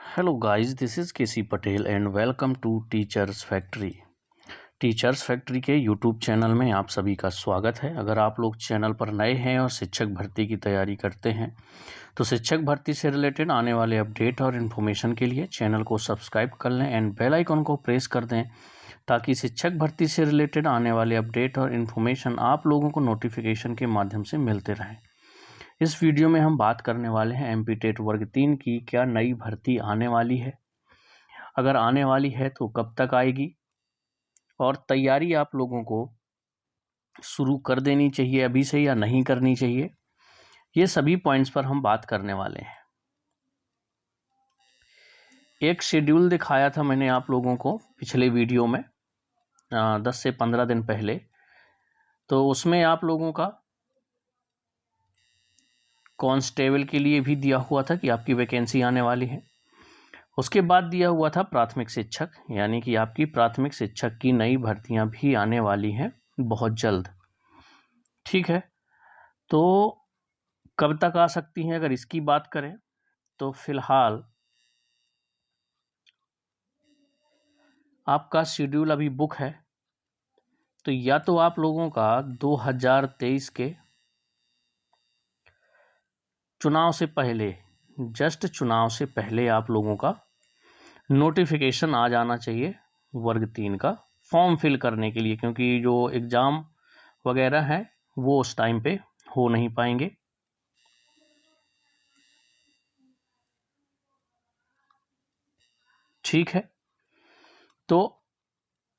Hello guys, this is KC Patel and welcome to teachers factory. Teachers factory के YouTube channel में आप सभी का स्वागत है। अगर आप लोग चैनल पर नए हैं और शिक्षक भर्ती की तैयारी करते हैं तो शिक्षक भर्ती से रिलेटेड आने वाले अपडेट और इन्फॉर्मेशन के लिए चैनल को सब्सक्राइब कर लें एंड बेल आइकन को प्रेस कर दें ताकि शिक्षक भर्ती से रिलेटेड आने वाले अपडेट और इन्फॉर्मेशन आप लोगों को नोटिफिकेशन के माध्यम से मिलते रहें। इस वीडियो में हम बात करने वाले हैं एमपी टेट वर्ग 3 की क्या नई भर्ती आने वाली है, अगर आने वाली है तो कब तक आएगी और तैयारी आप लोगों को शुरू कर देनी चाहिए अभी से या नहीं करनी चाहिए, ये सभी पॉइंट्स पर हम बात करने वाले हैं। एक शेड्यूल दिखाया था मैंने आप लोगों को पिछले वीडियो में 10 से 15 दिन पहले, तो उसमें आप लोगों का कांस्टेबल के लिए भी दिया हुआ था कि आपकी वैकेंसी आने वाली है। उसके बाद दिया हुआ था प्राथमिक शिक्षक, यानी कि आपकी प्राथमिक शिक्षक की नई भर्तियां भी आने वाली हैं बहुत जल्द। ठीक है, तो कब तक आ सकती हैं अगर इसकी बात करें तो फिलहाल आपका शेड्यूल अभी बुक है, तो या तो आप लोगों का 2023 के चुनाव से पहले, जस्ट चुनाव से पहले आप लोगों का नोटिफिकेशन आ जाना चाहिए वर्ग 3 का फॉर्म फिल करने के लिए, क्योंकि जो एग्ज़ाम वगैरह है वो उस टाइम पे हो नहीं पाएंगे। ठीक है, तो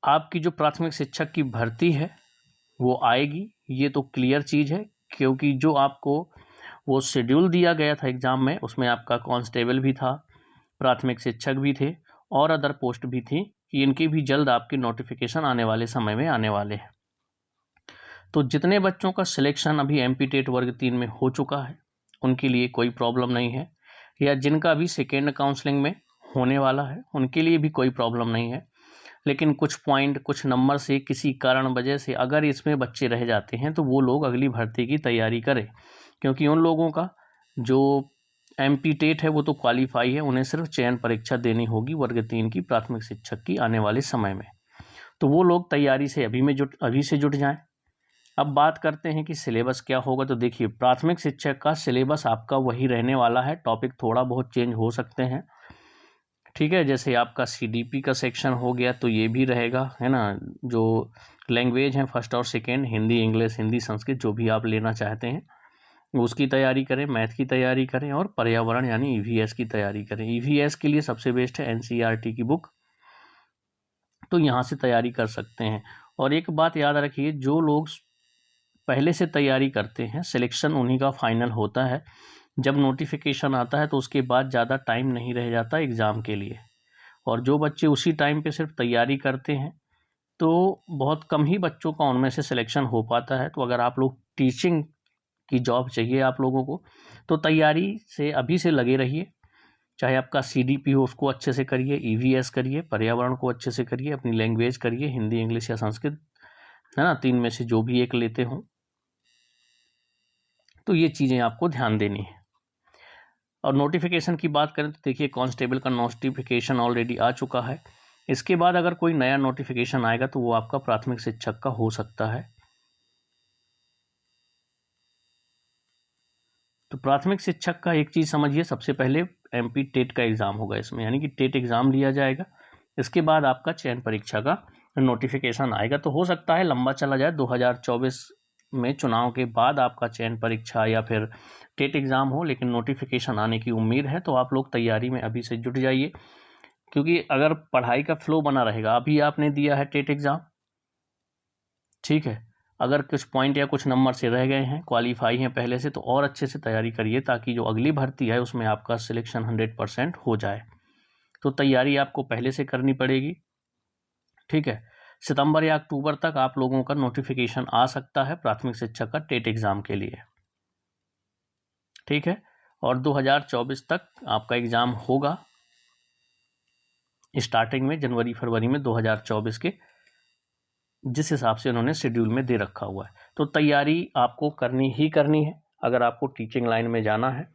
आपकी जो प्राथमिक शिक्षक की भर्ती है वो आएगी, ये तो क्लियर चीज़ है, क्योंकि जो आपको वो शेड्यूल दिया गया था एग्ज़ाम में उसमें आपका कांस्टेबल भी था, प्राथमिक शिक्षक भी थे और अदर पोस्ट भी थी कि इनकी भी जल्द आपकी नोटिफिकेशन आने वाले समय में आने वाले हैं। तो जितने बच्चों का सिलेक्शन अभी एमपी टेट वर्ग 3 में हो चुका है उनके लिए कोई प्रॉब्लम नहीं है, या जिनका भी सेकेंड काउंसलिंग में होने वाला है उनके लिए भी कोई प्रॉब्लम नहीं है। लेकिन कुछ पॉइंट, कुछ नंबर से, किसी कारण वजह से अगर इसमें बच्चे रह जाते हैं तो वो लोग अगली भर्ती की तैयारी करें, क्योंकि उन लोगों का जो एमपी टेट है वो तो क्वालिफाई है, उन्हें सिर्फ चयन परीक्षा देनी होगी वर्ग 3 की प्राथमिक शिक्षक की आने वाले समय में। तो वो लोग तैयारी से अभी से जुट जाएं। अब बात करते हैं कि सिलेबस क्या होगा। तो देखिए, प्राथमिक शिक्षक का सिलेबस आपका वही रहने वाला है, टॉपिक थोड़ा बहुत चेंज हो सकते हैं। ठीक है, जैसे आपका सीडीपी का सेक्शन हो गया तो ये भी रहेगा, है ना। जो लैंग्वेज हैं फर्स्ट और सेकेंड, हिंदी, इंग्लिश, हिंदी, संस्कृत, जो भी आप लेना चाहते हैं उसकी तैयारी करें, मैथ की तैयारी करें और पर्यावरण यानी ईवीएस की तैयारी करें। ईवीएस के लिए सबसे बेस्ट है एनसीईआरटी की बुक, तो यहाँ से तैयारी कर सकते हैं। और एक बात याद रखिए, जो लोग पहले से तैयारी करते हैं सिलेक्शन उन्हीं का फाइनल होता है। जब नोटिफिकेशन आता है तो उसके बाद ज़्यादा टाइम नहीं रह जाता एग्ज़ाम के लिए, और जो बच्चे उसी टाइम पे सिर्फ तैयारी करते हैं तो बहुत कम ही बच्चों का उनमें से सिलेक्शन हो पाता है। तो अगर आप लोग टीचिंग की जॉब चाहिए आप लोगों को तो तैयारी से अभी से लगे रहिए। चाहे आपका सीडीपी हो उसको अच्छे से करिए, ईवीएस करिए, पर्यावरण को अच्छे से करिए, अपनी लैंग्वेज करिए, हिंदी, इंग्लिश या संस्कृत, है ना, 3 में से जो भी एक लेते हों। तो ये चीज़ें आपको ध्यान देनी है। और नोटिफिकेशन की बात करें तो देखिए, कांस्टेबल का नोटिफिकेशन ऑलरेडी आ चुका है। इसके बाद अगर कोई नया नोटिफिकेशन आएगा तो वो आपका प्राथमिक शिक्षक का हो सकता है। तो प्राथमिक शिक्षक का एक चीज़ समझिए, सबसे पहले एमपी टेट का एग्ज़ाम होगा इसमें, यानी कि टेट एग्ज़ाम लिया जाएगा। इसके बाद आपका चयन परीक्षा का नोटिफिकेशन आएगा। तो हो सकता है लंबा चला जाए, 2024 में चुनाव के बाद आपका चयन परीक्षा या फिर टेट एग्ज़ाम हो, लेकिन नोटिफिकेशन आने की उम्मीद है। तो आप लोग तैयारी में अभी से जुट जाइए, क्योंकि अगर पढ़ाई का फ्लो बना रहेगा, अभी आपने दिया है टेट एग्ज़ाम, ठीक है, अगर कुछ पॉइंट या कुछ नंबर से रह गए हैं, क्वालिफाई हैं पहले से, तो और अच्छे से तैयारी करिए ताकि जो अगली भर्ती है उसमें आपका सिलेक्शन 100% हो जाए। तो तैयारी आपको पहले से करनी पड़ेगी। ठीक है, सितंबर या अक्टूबर तक आप लोगों का नोटिफिकेशन आ सकता है प्राथमिक शिक्षक का टेट एग्ज़ाम के लिए। ठीक है, और 2024 तक आपका एग्ज़ाम होगा, स्टार्टिंग में जनवरी फरवरी में 2024 के, जिस हिसाब से उन्होंने शेड्यूल में दे रखा हुआ है। तो तैयारी आपको करनी ही करनी है अगर आपको टीचिंग लाइन में जाना है।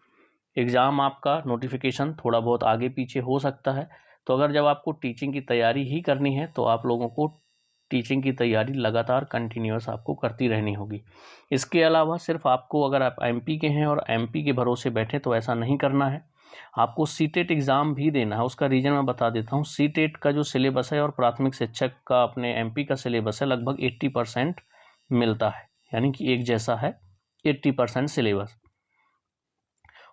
एग्ज़ाम आपका नोटिफिकेशन थोड़ा बहुत आगे पीछे हो सकता है। तो अगर जब आपको टीचिंग की तैयारी ही करनी है तो आप लोगों को टीचिंग की तैयारी लगातार कंटिन्यूअस आपको करती रहनी होगी। इसके अलावा सिर्फ आपको, अगर आप एमपी के हैं और एमपी के भरोसे बैठे तो ऐसा नहीं करना है, आपको सीटेट एग्ज़ाम भी देना है। उसका रीज़न मैं बता देता हूँ। सीटेट का जो सिलेबस है और प्राथमिक शिक्षक का अपने एमपी का सिलेबस है, लगभग 80% मिलता है, यानी कि एक जैसा है 80% सिलेबस।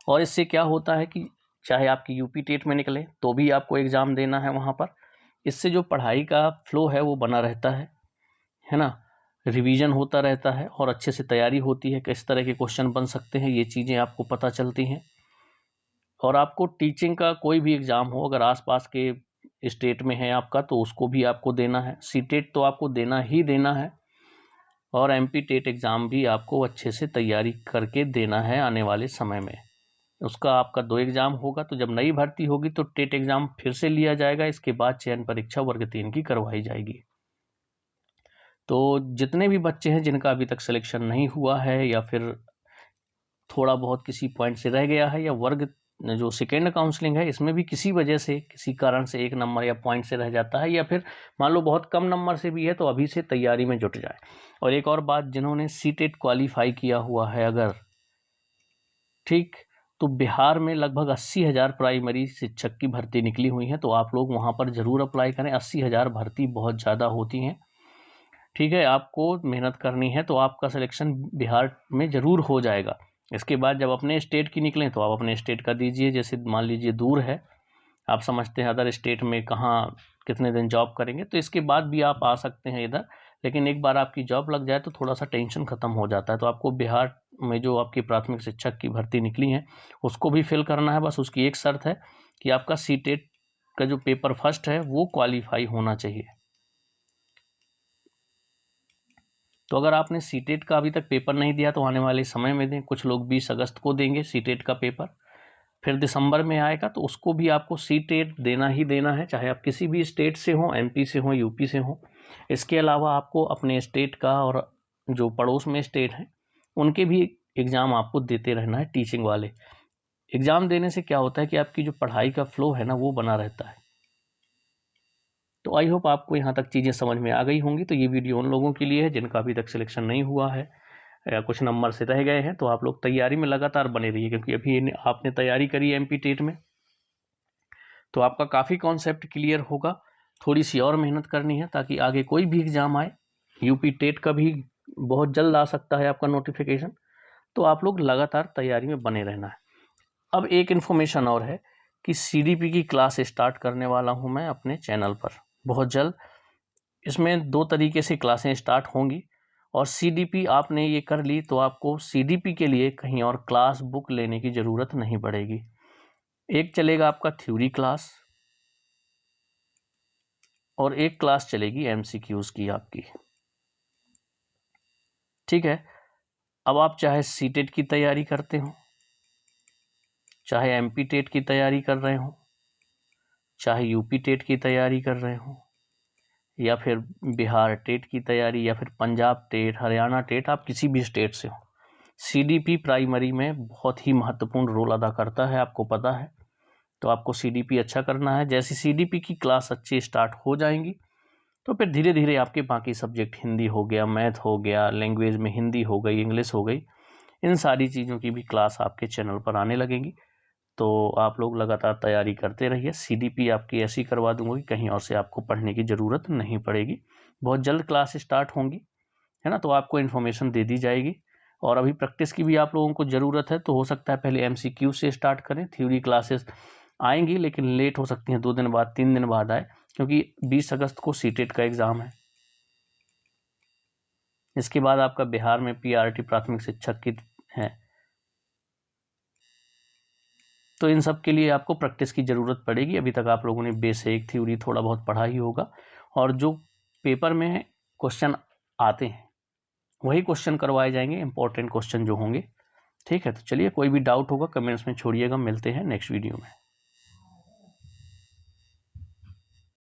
और इससे क्या होता है कि चाहे आपकी यूपी टेट में निकले तो भी आपको एग्ज़ाम देना है वहाँ पर। इससे जो पढ़ाई का फ्लो है वो बना रहता है ना, रिवीजन होता रहता है और अच्छे से तैयारी होती है, किस तरह के क्वेश्चन बन सकते हैं ये चीज़ें आपको पता चलती हैं। और आपको टीचिंग का कोई भी एग्ज़ाम हो, अगर आसपास के स्टेट में है आपका तो उसको भी आपको देना है। सीटेट तो आपको देना ही देना है और एमपी टेट एग्ज़ाम भी आपको अच्छे से तैयारी करके देना है आने वाले समय में। उसका आपका 2 एग्ज़ाम होगा, तो जब नई भर्ती होगी तो टेट एग्ज़ाम फिर से लिया जाएगा। इसके बाद चयन परीक्षा वर्ग 3 की करवाई जाएगी। तो जितने भी बच्चे हैं जिनका अभी तक सिलेक्शन नहीं हुआ है या फिर थोड़ा बहुत किसी पॉइंट से रह गया है, या वर्ग जो सेकेंड काउंसलिंग है इसमें भी किसी वजह से, किसी कारण से 1 नंबर या पॉइंट से रह जाता है, या फिर मान लो बहुत कम नंबर से भी है, तो अभी से तैयारी में जुट जाए। और एक और बात, जिन्होंने सीटेट क्वालिफाई किया हुआ है अगर, ठीक, तो बिहार में लगभग 80,000 प्राइमरी शिक्षक की भर्ती निकली हुई है, तो आप लोग वहाँ पर ज़रूर अप्लाई करें। 80,000 भर्ती बहुत ज़्यादा होती हैं, ठीक है। आपको मेहनत करनी है तो आपका सिलेक्शन बिहार में ज़रूर हो जाएगा। इसके बाद जब अपने स्टेट की निकलें तो आप अपने स्टेट का दीजिए। जैसे मान लीजिए दूर है, आप समझते हैं अदर स्टेट में कहाँ कितने दिन जॉब करेंगे, तो इसके बाद भी आप आ सकते हैं इधर। लेकिन एक बार आपकी जॉब लग जाए तो थोड़ा सा टेंशन ख़त्म हो जाता है। तो आपको बिहार में जो आपकी प्राथमिक शिक्षक की भर्ती निकली है उसको भी फिल करना है। बस उसकी एक शर्त है कि आपका सीटेट का जो पेपर फर्स्ट है वो क्वालिफाई होना चाहिए। तो अगर आपने सीटेट का अभी तक पेपर नहीं दिया तो आने वाले समय में दें। कुछ लोग 20 अगस्त को देंगे सीटेट का पेपर, फिर दिसंबर में आएगा, तो उसको भी आपको सीटेट देना ही देना है, चाहे आप किसी भी स्टेट से हों, एमपी से हों, यूपी से हों। इसके अलावा आपको अपने स्टेट का और जो पड़ोस में स्टेट हैं उनके भी एग्ज़ाम आपको देते रहना है। टीचिंग वाले एग्ज़ाम देने से क्या होता है कि आपकी जो पढ़ाई का फ्लो है ना वो बना रहता है। तो आई होप आपको यहाँ तक चीज़ें समझ में आ गई होंगी। तो ये वीडियो उन लोगों के लिए है जिनका अभी तक सिलेक्शन नहीं हुआ है या कुछ नंबर से रह गए हैं। तो आप लोग तैयारी में लगातार बने रहिए, क्योंकि अभी आपने तैयारी करी है एमपी टेट में तो आपका काफ़ी कॉन्सेप्ट क्लियर होगा। थोड़ी सी और मेहनत करनी है ताकि आगे कोई भी एग्ज़ाम आए, यूपी टेट का भी बहुत जल्द आ सकता है आपका नोटिफिकेशन, तो आप लोग लगातार तैयारी में बने रहना है। अब एक इन्फॉर्मेशन और है कि सीडीपी की क्लास स्टार्ट करने वाला हूँ मैं अपने चैनल पर बहुत जल्द। इसमें 2 तरीके से क्लासें स्टार्ट होंगी, और सीडीपी आपने ये कर ली तो आपको सीडीपी के लिए कहीं और क्लास बुक लेने की ज़रूरत नहीं पड़ेगी। एक चलेगा आपका थ्योरी क्लास और एक क्लास चलेगी एमसीक्यूज़ की आपकी, ठीक है। अब आप चाहे सीटेट की तैयारी करते हो, चाहे एमपी टेट की तैयारी कर रहे हो, चाहे यूपी टेट की तैयारी कर रहे हो, या फिर बिहार टेट की तैयारी, या फिर पंजाब टेट, हरियाणा टेट, आप किसी भी स्टेट से हो, सीडीपी प्राइमरी में बहुत ही महत्वपूर्ण रोल अदा करता है, आपको पता है। तो आपको सीडीपी अच्छा करना है। जैसे सीडीपी की क्लास अच्छी स्टार्ट हो जाएंगी तो फिर धीरे धीरे आपके बाकी सब्जेक्ट, हिंदी हो गया, मैथ हो गया, लैंग्वेज में हिंदी हो गई, इंग्लिश हो गई, इन सारी चीज़ों की भी क्लास आपके चैनल पर आने लगेंगी। तो आप लोग लगातार तैयारी करते रहिए। सीडीपी आपकी ऐसी करवा दूंगा कि कहीं और से आपको पढ़ने की ज़रूरत नहीं पड़ेगी। बहुत जल्द क्लास स्टार्ट होंगी, है ना, तो आपको इन्फॉर्मेशन दे दी जाएगी। और अभी प्रैक्टिस की भी आप लोगों को ज़रूरत है, तो हो सकता है पहले एमसीक्यू से स्टार्ट करें। थ्योरी क्लासेस आएंगी लेकिन लेट हो सकती हैं, 2 दिन बाद, 3 दिन बाद आए, क्योंकि 20 अगस्त को सीटेट का एग्ज़ाम है। इसके बाद आपका बिहार में पीआरटी प्राथमिक शिक्षक की है। तो इन सब के लिए आपको प्रैक्टिस की ज़रूरत पड़ेगी। अभी तक आप लोगों ने बेसिक थ्योरी थोड़ा बहुत पढ़ा ही होगा, और जो पेपर में क्वेश्चन आते हैं वही क्वेश्चन करवाए जाएंगे, इंपॉर्टेंट क्वेश्चन जो होंगे, ठीक है। तो चलिए, कोई भी डाउट होगा कमेंट्स में छोड़िएगा। मिलते हैं नेक्स्ट वीडियो में।